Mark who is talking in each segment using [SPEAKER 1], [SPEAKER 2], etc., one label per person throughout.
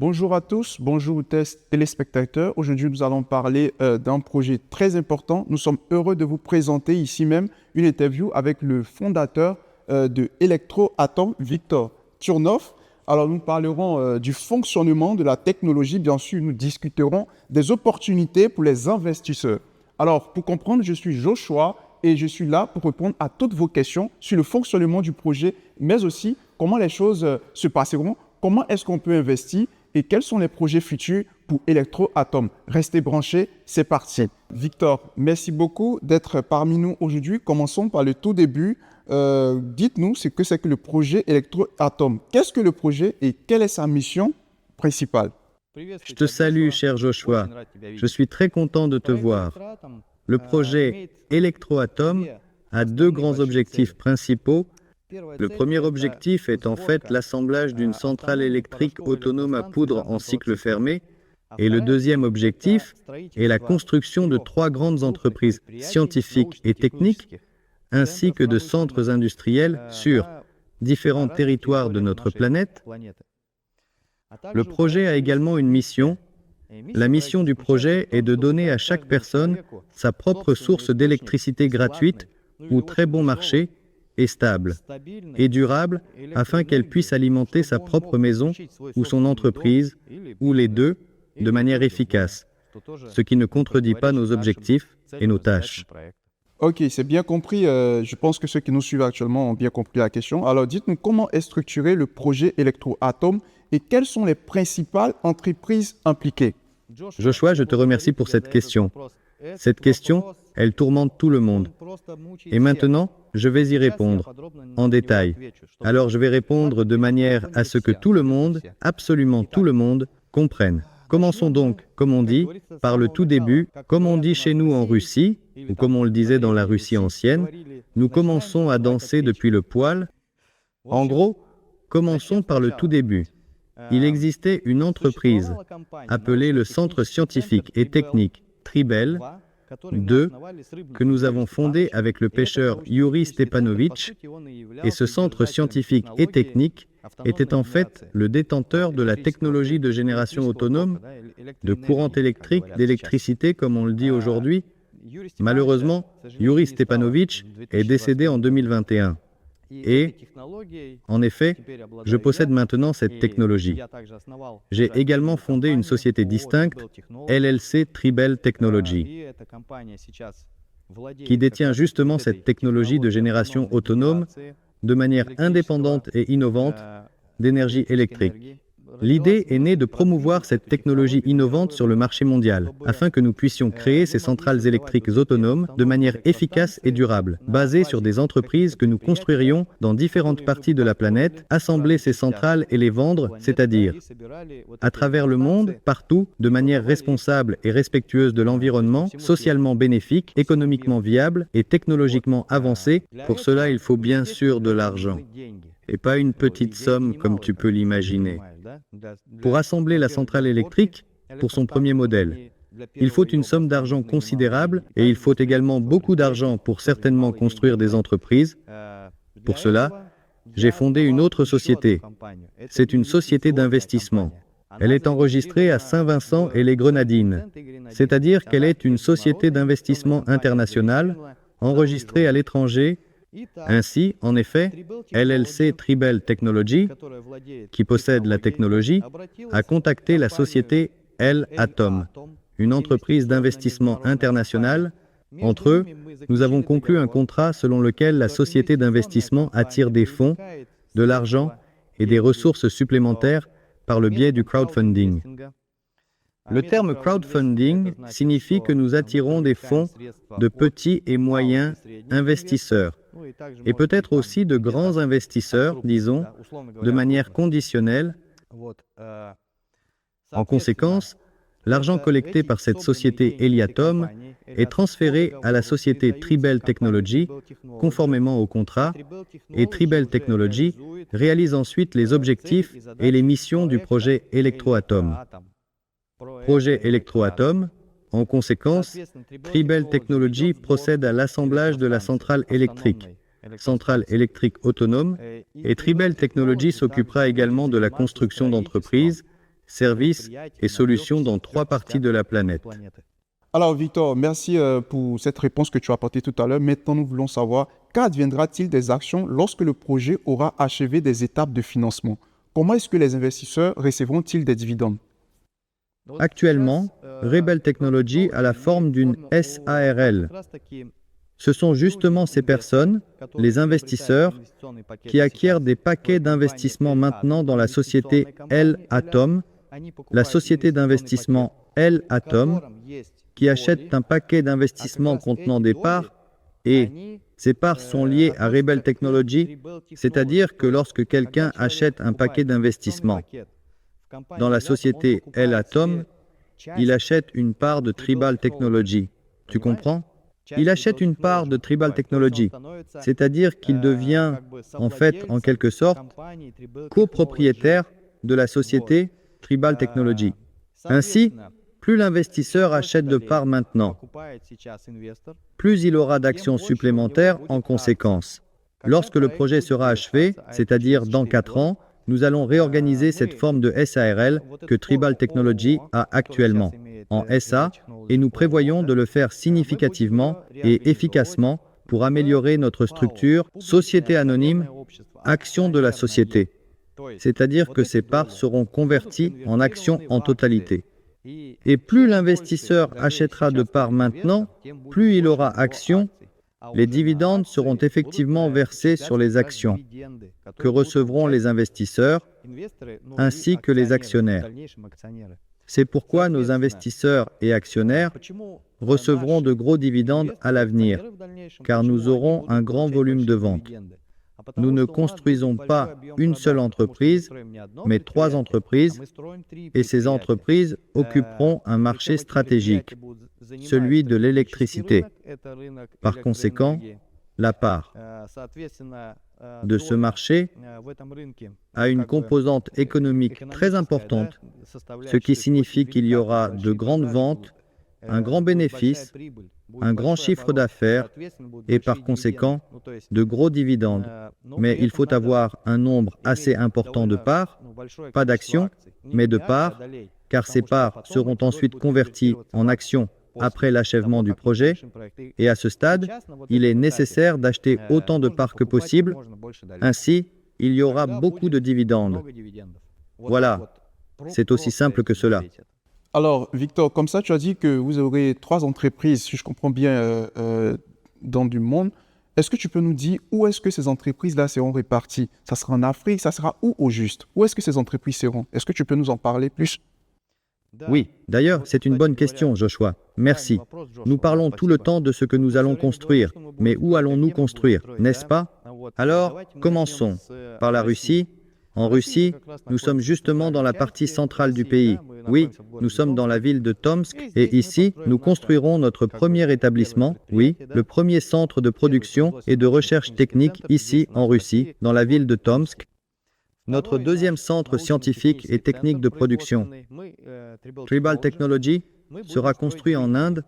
[SPEAKER 1] Bonjour à tous, bonjour téléspectateurs. Aujourd'hui, nous allons parler d'un projet très important. Nous sommes heureux de vous présenter ici même une interview avec le fondateur de Electroatom, Victor Turnov. Alors, nous parlerons du fonctionnement de la technologie. Bien sûr, nous discuterons des opportunités pour les investisseurs. Alors, pour comprendre, je suis Joshua et je suis là pour répondre à toutes vos questions sur le fonctionnement du projet, mais aussi comment les choses se passeront, comment est-ce qu'on peut investir et quels sont les projets futurs pour Electroatom. Restez branchés, c'est parti. Victor, merci beaucoup d'être parmi nous aujourd'hui. Commençons par le tout début. Dites-nous ce que c'est que le projet Electroatom. Qu'est-ce que le projet et quelle est sa mission principale?
[SPEAKER 2] Je te salue, cher Joshua. Je suis très content de te voir. Le projet Electroatom a deux grands objectifs principaux. Le premier objectif est en fait l'assemblage d'une centrale électrique autonome à poudre en cycle fermé. Et le deuxième objectif est la construction de 3 grandes entreprises scientifiques et techniques, ainsi que de centres industriels sur différents territoires de notre planète. Le projet a également une mission. La mission du projet est de donner à chaque personne sa propre source d'électricité gratuite ou très bon marché et stable et durable afin qu'elle puisse alimenter sa propre maison ou son entreprise, ou les deux, de manière efficace, ce qui ne contredit pas nos objectifs et nos tâches.
[SPEAKER 1] Ok, c'est bien compris. Je pense que ceux qui nous suivent actuellement ont bien compris la question. Alors, dites-nous comment est structuré le projet Electroatom et quelles sont les principales entreprises impliquées?
[SPEAKER 2] Joshua, je te remercie pour cette question. Cette question, elle tourmente tout le monde. Et maintenant, je vais y répondre en détail. Alors, je vais répondre de manière à ce que tout le monde, absolument tout le monde, comprenne. Commençons donc, comme on dit, par le tout début, comme on dit chez nous en Russie, ou comme on le disait dans la Russie ancienne, nous commençons à danser depuis le poil. En gros, commençons par le tout début. Il existait une entreprise appelée le Centre scientifique et technique Tribel 2 que nous avons fondé avec le pêcheur Yuri Stepanovich, et ce centre scientifique et technique était en fait le détenteur de la technologie de génération autonome, de courant électrique, d'électricité comme on le dit aujourd'hui. Malheureusement, Yuri Stepanovich est décédé en 2021. Et, en effet, je possède maintenant cette technologie. J'ai également fondé une société distincte, LLC Tribel Technology, qui détient justement cette technologie de génération autonome de manière indépendante et innovante d'énergie électrique. L'idée est née de promouvoir cette technologie innovante sur le marché mondial, afin que nous puissions créer ces centrales électriques autonomes de manière efficace et durable, basées sur des entreprises que nous construirions dans différentes parties de la planète, assembler ces centrales et les vendre, c'est-à-dire à travers le monde, partout, de manière responsable et respectueuse de l'environnement, socialement bénéfique, économiquement viable et technologiquement avancée. Pour cela, il faut bien sûr de l'argent, et pas une petite somme comme tu peux l'imaginer. Pour assembler la centrale électrique, pour son premier modèle, il faut une somme d'argent considérable et il faut également beaucoup d'argent pour certainement construire des entreprises. Pour cela, j'ai fondé une autre société. C'est une société d'investissement. Elle est enregistrée à Saint-Vincent et les Grenadines, c'est-à-dire qu'elle est une société d'investissement internationale enregistrée à l'étranger. Ainsi, en effet, LLC Tribel Technology, qui possède la technologie, a contacté la société L-Atom, une entreprise d'investissement internationale. Entre eux, nous avons conclu un contrat selon lequel la société d'investissement attire des fonds, de l'argent et des ressources supplémentaires par le biais du crowdfunding. Le terme crowdfunding signifie que nous attirons des fonds de petits et moyens investisseurs, et peut-être aussi de grands investisseurs, disons, de manière conditionnelle. En conséquence, l'argent collecté par cette société Eliatom est transféré à la société Tribel Technology, conformément au contrat, et Tribel Technology réalise ensuite les objectifs et les missions du projet Electroatom. Projet Electroatom. En conséquence, Tribel Technology procède à l'assemblage de la centrale électrique autonome, et Tribel Technology s'occupera également de la construction d'entreprises, services et solutions dans 3 parties de la planète.
[SPEAKER 1] Alors Victor, merci pour cette réponse que tu as apportée tout à l'heure. Maintenant, nous voulons savoir qu'adviendra-t-il des actions lorsque le projet aura achevé des étapes de financement? Comment est-ce que les investisseurs recevront-ils des dividendes?
[SPEAKER 2] Actuellement, Rebel Technology a la forme d'une SARL. Ce sont justement ces personnes, les investisseurs, qui acquièrent des paquets d'investissement maintenant dans la société L-Atom, la société d'investissement L-Atom, qui achètent un paquet d'investissement contenant des parts, et ces parts sont liées à Rebel Technology, c'est-à-dire que lorsque quelqu'un achète un paquet d'investissement dans la société L-Atom, il achète une part de Tribal Technology. Tu comprends? Il achète une part de Tribal Technology, c'est-à-dire qu'il devient, en fait, en quelque sorte, copropriétaire de la société Tribal Technology. Ainsi, plus l'investisseur achète de parts maintenant, plus il aura d'actions supplémentaires en conséquence. Lorsque le projet sera achevé, c'est-à-dire dans 4 ans, nous allons réorganiser cette forme de SARL que Tribal Technology a actuellement en SA et nous prévoyons de le faire significativement et efficacement pour améliorer notre structure société anonyme, action de la société. C'est-à-dire que ces parts seront converties en actions en totalité. Et plus l'investisseur achètera de parts maintenant, plus il aura actions. Les dividendes seront effectivement versés sur les actions que recevront les investisseurs ainsi que les actionnaires. C'est pourquoi nos investisseurs et actionnaires recevront de gros dividendes à l'avenir, car nous aurons un grand volume de ventes. Nous ne construisons pas une seule entreprise, mais 3 entreprises, et ces entreprises occuperont un marché stratégique, celui de l'électricité. Par conséquent, la part de ce marché a une composante économique très importante, ce qui signifie qu'il y aura de grandes ventes, un grand bénéfice, un grand chiffre d'affaires et par conséquent de gros dividendes. Mais il faut avoir un nombre assez important de parts, pas d'actions, mais de parts, car ces parts seront ensuite converties en actions après l'achèvement du projet. Et à ce stade, il est nécessaire d'acheter autant de parts que possible. Ainsi, il y aura beaucoup de dividendes. Voilà, c'est aussi simple que cela.
[SPEAKER 1] Alors, Victor, comme ça, tu as dit que vous aurez 3 entreprises, si je comprends bien, dans du monde. Est-ce que tu peux nous dire où est-ce que ces entreprises-là seront réparties? Ça sera en Afrique, ça sera où au juste? Où est-ce que ces entreprises seront? Est-ce que tu peux nous en parler plus?
[SPEAKER 2] Oui, d'ailleurs, c'est une bonne question, Joshua. Merci. Nous parlons tout le temps de ce que nous allons construire, mais où allons-nous construire, n'est-ce pas? Alors, commençons par la Russie. En Russie, nous sommes justement dans la partie centrale du pays. Oui, nous sommes dans la ville de Tomsk et ici, nous construirons notre premier établissement, oui, le premier centre de production et de recherche technique ici en Russie, dans la ville de Tomsk. Notre deuxième centre scientifique et technique de production, Tribal Technology, sera construit en Inde,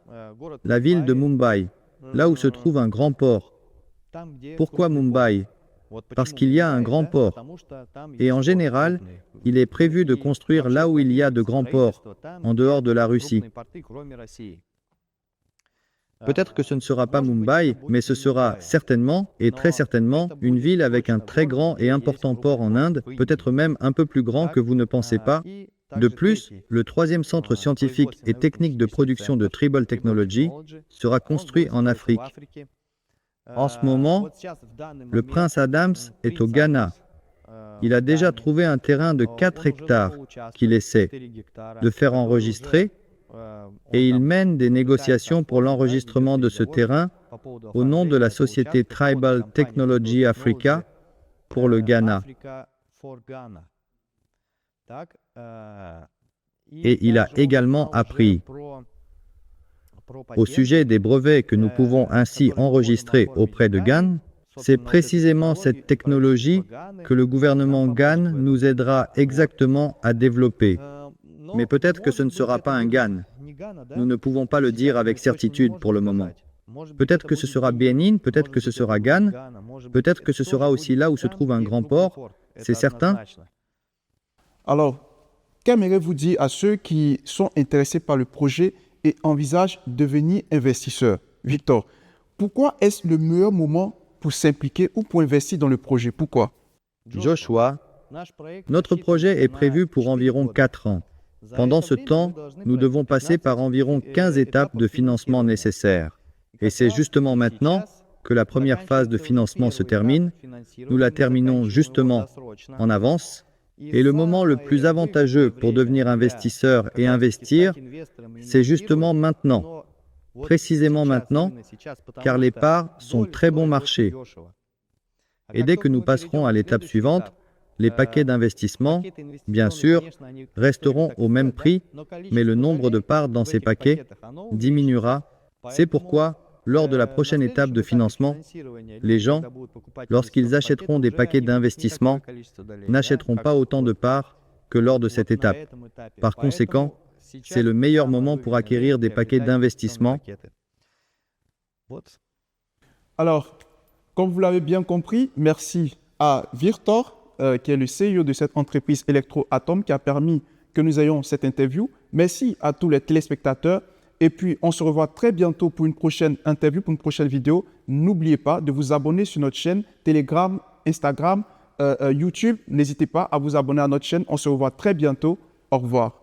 [SPEAKER 2] la ville de Mumbai, là où se trouve un grand port. Pourquoi Mumbai? Parce qu'il y a un grand port. Et en général, il est prévu de construire là où il y a de grands ports, en dehors de la Russie. Peut-être que ce ne sera pas Mumbai, mais ce sera certainement, et très certainement, une ville avec un très grand et important port en Inde, peut-être même un peu plus grand que vous ne pensez pas. De plus, le troisième centre scientifique et technique de production de Tribal Technology sera construit en Afrique. En ce moment, le prince Adams est au Ghana. Il a déjà trouvé un terrain de 4 hectares qu'il essaie de faire enregistrer et il mène des négociations pour l'enregistrement de ce terrain au nom de la société Tribal Technology Africa pour le Ghana. Et il a également appris au sujet des brevets que nous pouvons ainsi enregistrer auprès de GAN. C'est précisément cette technologie que le gouvernement GAN nous aidera exactement à développer. Mais peut-être que ce ne sera pas un GAN. Nous ne pouvons pas le dire avec certitude pour le moment. Peut-être que ce sera Benin, peut-être que ce sera GAN, peut-être que ce sera aussi là où se trouve un grand port, c'est certain.
[SPEAKER 1] Alors, qu'aimeriez-vous dire à ceux qui sont intéressés par le projet et envisagent de devenir investisseurs? Victor, pourquoi est-ce le meilleur moment pour s'impliquer ou pour investir dans le projet? Pourquoi?
[SPEAKER 2] Joshua, notre projet est prévu pour environ 4 ans. Pendant ce temps, nous devons passer par environ 15 étapes de financement nécessaires. Et c'est justement maintenant que la première phase de financement se termine. Nous la terminons justement en avance. Et le moment le plus avantageux pour devenir investisseur et investir, c'est justement maintenant, précisément maintenant, car les parts sont très bon marché. Et dès que nous passerons à l'étape suivante, les paquets d'investissement, bien sûr, resteront au même prix, mais le nombre de parts dans ces paquets diminuera. C'est pourquoi, lors de la prochaine étape de financement, les gens, lorsqu'ils achèteront des paquets d'investissement, n'achèteront pas autant de parts que lors de cette étape. Par conséquent, c'est le meilleur moment pour acquérir des paquets d'investissement.
[SPEAKER 1] Alors, comme vous l'avez bien compris, merci à Victor, qui est le CEO de cette entreprise Electroatom, qui a permis que nous ayons cette interview. Merci à tous les téléspectateurs. Et puis, on se revoit très bientôt pour une prochaine interview, pour une prochaine vidéo. N'oubliez pas de vous abonner sur notre chaîne Telegram, Instagram, YouTube. N'hésitez pas à vous abonner à notre chaîne. On se revoit très bientôt. Au revoir.